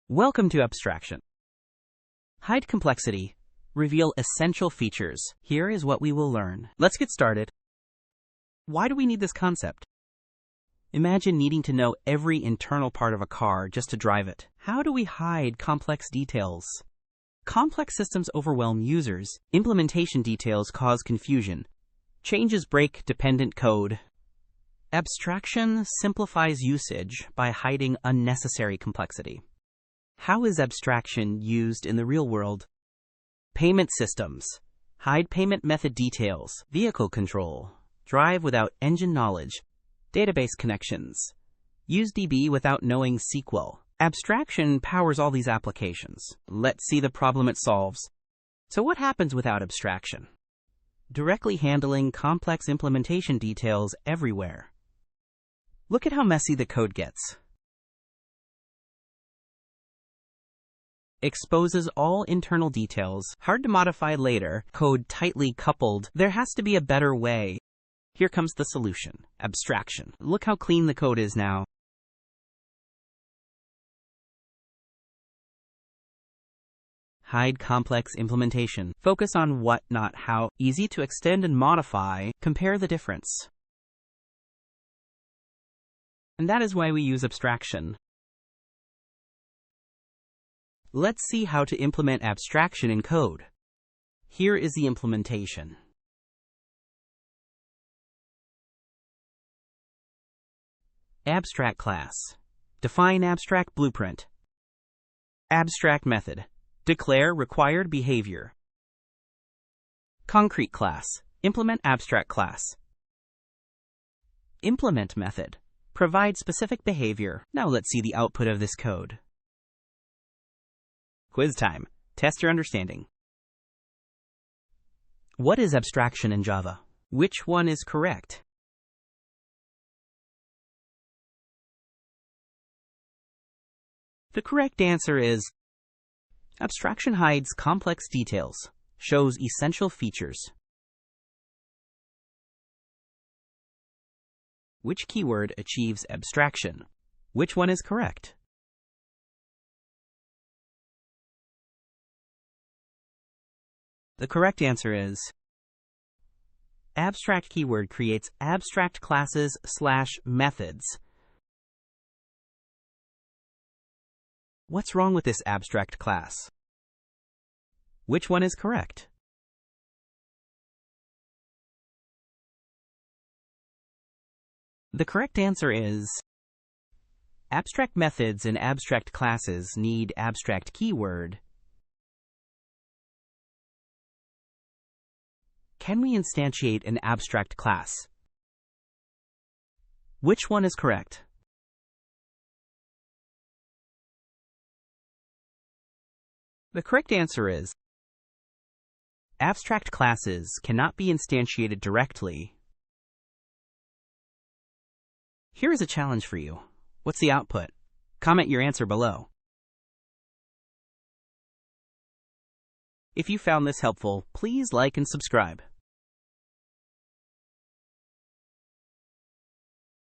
Welcome to Abstraction. Hide complexity. Reveal essential features. Here is what we will learn. Let's get started. Why do we need this concept? Imagine needing to know every internal part of a car just to drive it. How do we hide complex details? Complex systems overwhelm users. Implementation details cause confusion. Changes break dependent code. Abstraction simplifies usage by hiding unnecessary complexity. How is abstraction used in the real world? Payment systems. Hide payment method details. Vehicle control. Drive without engine knowledge. Database connections. Use DB without knowing SQL. Abstraction powers all these applications. Let's see the problem it solves. So what happens without abstraction? Directly handling complex implementation details everywhere. Look at how messy the code gets. Exposes all internal details, hard to modify later, code tightly coupled. There has to be a better way. Here comes the solution, abstraction. Look how clean the code is now. Hide complex implementation. Focus on what, not how. Easy to extend and modify. Compare the difference. And that is why we use abstraction. Let's see how to implement abstraction in code. Here is the implementation. Abstract class. Define abstract blueprint. Abstract method. Declare required behavior. Concrete class. Implement abstract class. Implement method. Provide specific behavior. Now let's see the output of this code. Quiz time. Test your understanding. What is abstraction in Java? Which one is correct? The correct answer is abstraction hides complex details, shows essential features. Which keyword achieves abstraction? Which one is correct? The correct answer is abstract keyword creates abstract classes / methods. What's wrong with this abstract class? Which one is correct? The correct answer is abstract methods and abstract classes need abstract keyword. Can we instantiate an abstract class? Which one is correct? The correct answer is abstract classes cannot be instantiated directly. Here is a challenge for you. What's the output? Comment your answer below. If you found this helpful, please like and subscribe.